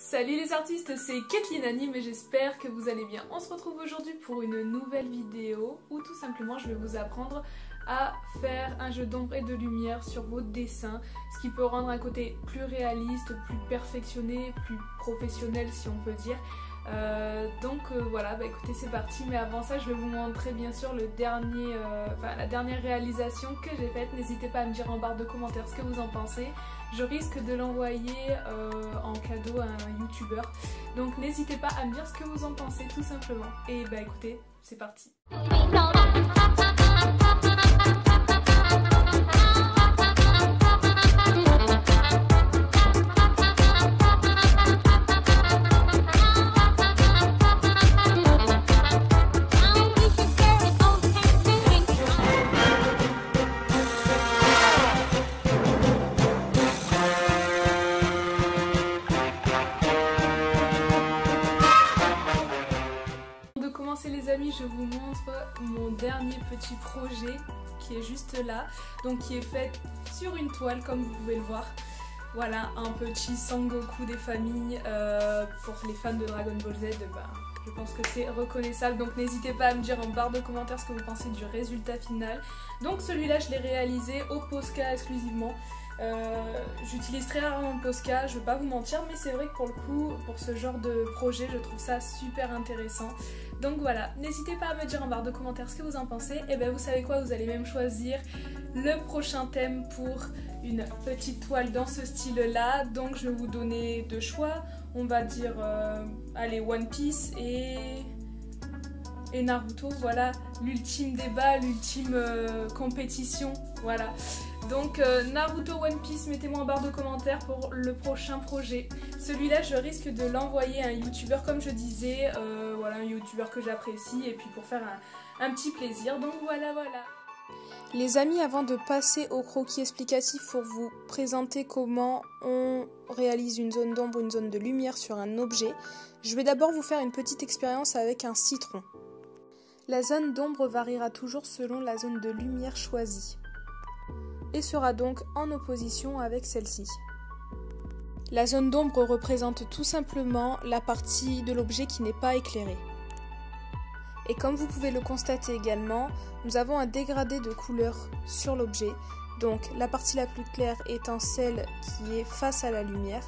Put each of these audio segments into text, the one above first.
Salut les artistes, c'est Kathleen Anime et j'espère que vous allez bien. On se retrouve aujourd'hui pour une nouvelle vidéo où tout simplement je vais vous apprendre à faire un jeu d'ombre et de lumière sur vos dessins, ce qui peut rendre un côté plus réaliste, plus perfectionné, plus professionnel si on peut dire. Voilà, écoutez, c'est parti, mais avant ça je vais vous montrer bien sûr la dernière réalisation que j'ai faite. N'hésitez pas à me dire en barre de commentaires ce que vous en pensez. Je risque de l'envoyer en cadeau à un youtubeur, donc n'hésitez pas à me dire ce que vous en pensez tout simplement. Et écoutez, c'est parti. Les amis, je vous montre mon dernier petit projet qui est juste là, donc qui est fait sur une toile comme vous pouvez le voir. Voilà, un petit Sangoku des familles. Pour les fans de Dragon Ball Z, je pense que c'est reconnaissable, donc n'hésitez pas à me dire en barre de commentaires ce que vous pensez du résultat final. Donc celui-là je l'ai réalisé au Posca exclusivement. J'utilise très rarement le Posca, je vais pas vous mentir, mais c'est vrai que pour le coup, pour ce genre de projet, je trouve ça super intéressant. Donc voilà, n'hésitez pas à me dire en barre de commentaires ce que vous en pensez. Et vous savez quoi, vous allez même choisir le prochain thème pour une petite toile dans ce style-là. Donc je vais vous donner deux choix, on va dire, allez, One Piece et Naruto, voilà, l'ultime débat, l'ultime compétition, voilà. Donc Naruto, One Piece, mettez-moi en barre de commentaires pour le prochain projet. Celui-là, je risque de l'envoyer à un youtubeur, comme je disais, voilà, un youtubeur que j'apprécie, et puis pour faire un petit plaisir, donc voilà. Les amis, avant de passer au croquis explicatif pour vous présenter comment on réalise une zone d'ombre, une zone de lumière sur un objet, je vais d'abord vous faire une petite expérience avec un citron. La zone d'ombre variera toujours selon la zone de lumière choisie et sera donc en opposition avec celle-ci. La zone d'ombre représente tout simplement la partie de l'objet qui n'est pas éclairée. Et comme vous pouvez le constater également, nous avons un dégradé de couleur sur l'objet, donc la partie la plus claire étant celle qui est face à la lumière,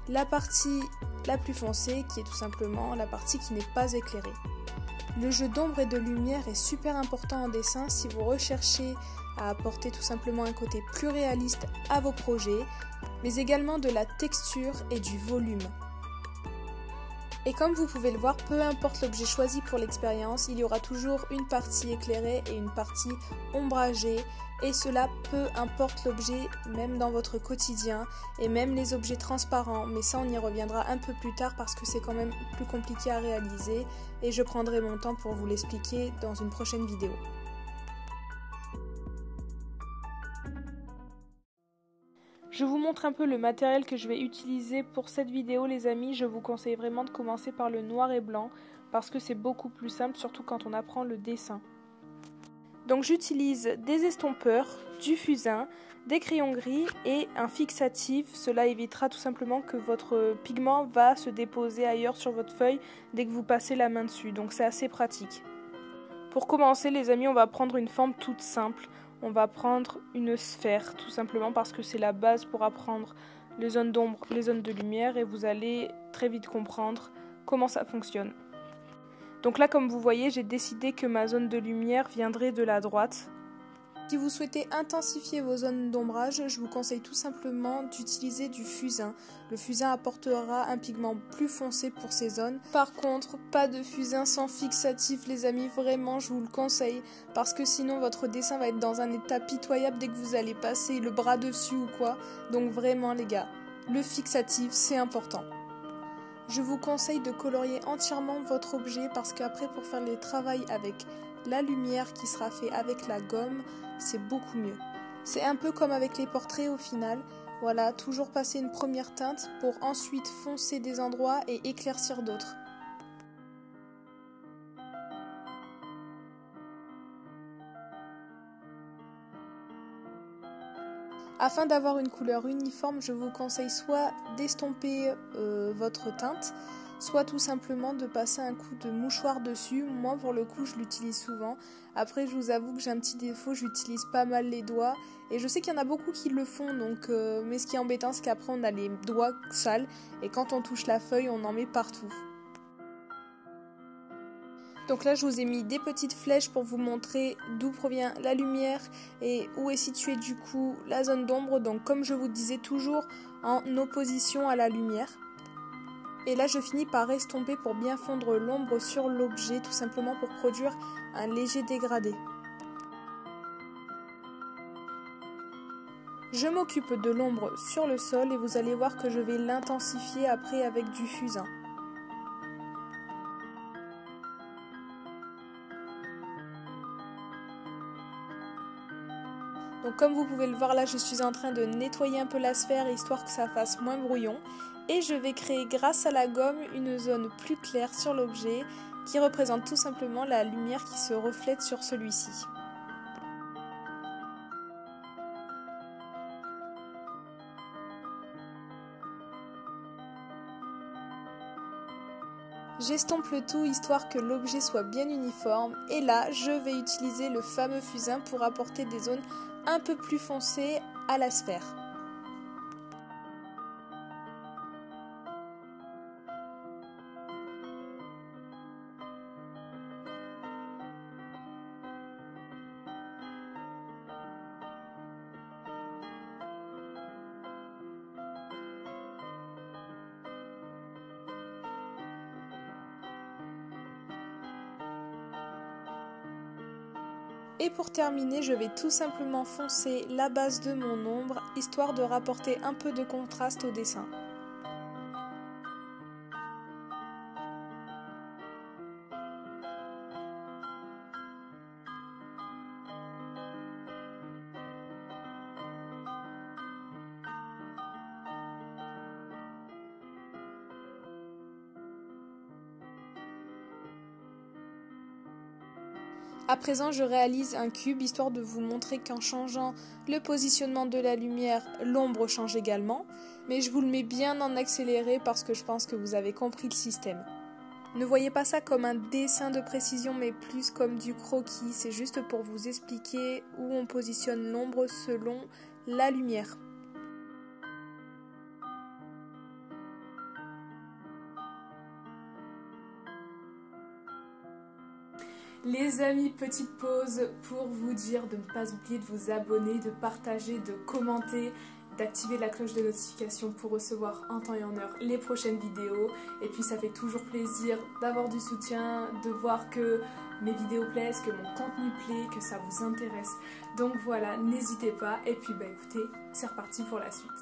la partie la plus foncée qui est tout simplement la partie qui n'est pas éclairée. Le jeu d'ombre et de lumière est super important en dessin si vous recherchez à apporter tout simplement un côté plus réaliste à vos projets, mais également de la texture et du volume. Et comme vous pouvez le voir, peu importe l'objet choisi pour l'expérience, il y aura toujours une partie éclairée et une partie ombragée, et cela peu importe l'objet, même dans votre quotidien, et même les objets transparents, mais ça on y reviendra un peu plus tard parce que c'est quand même plus compliqué à réaliser, et je prendrai mon temps pour vous l'expliquer dans une prochaine vidéo. Je vous montre un peu le matériel que je vais utiliser pour cette vidéo les amis. Je vous conseille vraiment de commencer par le noir et blanc parce que c'est beaucoup plus simple, surtout quand on apprend le dessin. Donc j'utilise des estompeurs, du fusain, des crayons gris et un fixatif. Cela évitera tout simplement que votre pigment va se déposer ailleurs sur votre feuille dès que vous passez la main dessus. Donc c'est assez pratique. Pour commencer les amis, on va prendre une forme toute simple. On va prendre une sphère, tout simplement parce que c'est la base pour apprendre les zones d'ombre, les zones de lumière, et vous allez très vite comprendre comment ça fonctionne. Donc là, comme vous voyez, j'ai décidé que ma zone de lumière viendrait de la droite. Si vous souhaitez intensifier vos zones d'ombrage, je vous conseille tout simplement d'utiliser du fusain. Le fusain apportera un pigment plus foncé pour ces zones. Par contre, pas de fusain sans fixatif les amis, vraiment je vous le conseille, parce que sinon votre dessin va être dans un état pitoyable dès que vous allez passer le bras dessus ou quoi. Donc vraiment les gars, le fixatif c'est important. Je vous conseille de colorier entièrement votre objet parce qu'après pour faire les travaux avec la lumière qui sera fait avec la gomme, c'est beaucoup mieux. C'est un peu comme avec les portraits au final. Voilà, toujours passer une première teinte pour ensuite foncer des endroits et éclaircir d'autres. Afin d'avoir une couleur uniforme, je vous conseille soit d'estomper votre teinte, soit tout simplement de passer un coup de mouchoir dessus. Moi pour le coup je l'utilise souvent. Après je vous avoue que j'ai un petit défaut, j'utilise pas mal les doigts et je sais qu'il y en a beaucoup qui le font donc mais ce qui est embêtant c'est qu'après on a les doigts sales et quand on touche la feuille on en met partout. Donc là je vous ai mis des petites flèches pour vous montrer d'où provient la lumière et où est située du coup la zone d'ombre, donc comme je vous disais toujours en opposition à la lumière. Et là je finis par estomper pour bien fondre l'ombre sur l'objet, tout simplement pour produire un léger dégradé. Je m'occupe de l'ombre sur le sol et vous allez voir que je vais l'intensifier après avec du fusain. Donc comme vous pouvez le voir là, je suis en train de nettoyer un peu la sphère histoire que ça fasse moins brouillon. Et je vais créer grâce à la gomme une zone plus claire sur l'objet qui représente tout simplement la lumière qui se reflète sur celui-ci. J'estompe le tout histoire que l'objet soit bien uniforme et là je vais utiliser le fameux fusain pour apporter des zones un peu plus foncées à la sphère. Et pour terminer, je vais tout simplement foncer la base de mon ombre, histoire de rapporter un peu de contraste au dessin. À présent, je réalise un cube histoire de vous montrer qu'en changeant le positionnement de la lumière, l'ombre change également. Mais je vous le mets bien en accéléré parce que je pense que vous avez compris le système. Ne voyez pas ça comme un dessin de précision mais plus comme du croquis. C'est juste pour vous expliquer où on positionne l'ombre selon la lumière. Les amis, petite pause pour vous dire de ne pas oublier de vous abonner, de partager, de commenter, d'activer la cloche de notification pour recevoir en temps et en heure les prochaines vidéos. Et puis ça fait toujours plaisir d'avoir du soutien, de voir que mes vidéos plaisent, que mon contenu plaît, que ça vous intéresse. Donc voilà, n'hésitez pas. Et puis bah écoutez, c'est reparti pour la suite.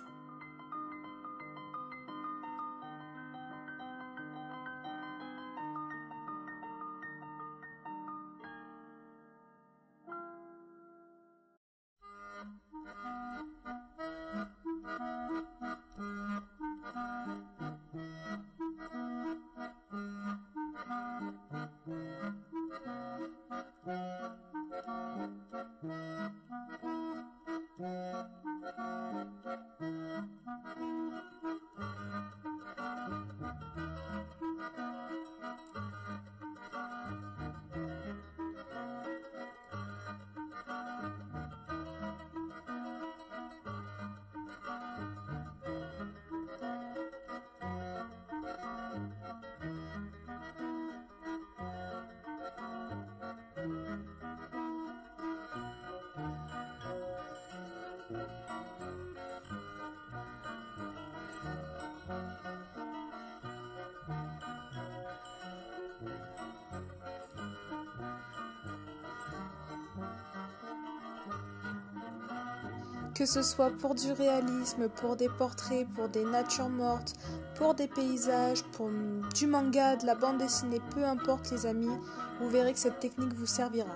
Que ce soit pour du réalisme, pour des portraits, pour des natures mortes, pour des paysages, pour du manga, de la bande dessinée, peu importe les amis, vous verrez que cette technique vous servira.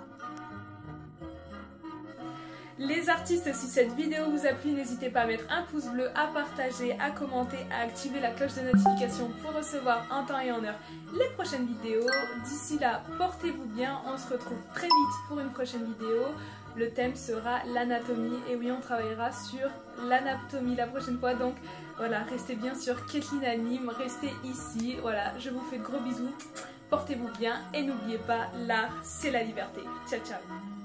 Les artistes, si cette vidéo vous a plu, n'hésitez pas à mettre un pouce bleu, à partager, à commenter, à activer la cloche de notification pour recevoir en temps et en heure les prochaines vidéos. D'ici là, portez-vous bien, on se retrouve très vite pour une prochaine vidéo. le thème sera l'anatomie. Et oui, on travaillera sur l'anatomie la prochaine fois. Donc voilà, restez bien sur Kathleen Anime, restez ici. Voilà, je vous fais de gros bisous, portez-vous bien et n'oubliez pas, l'art c'est la liberté. Ciao ciao.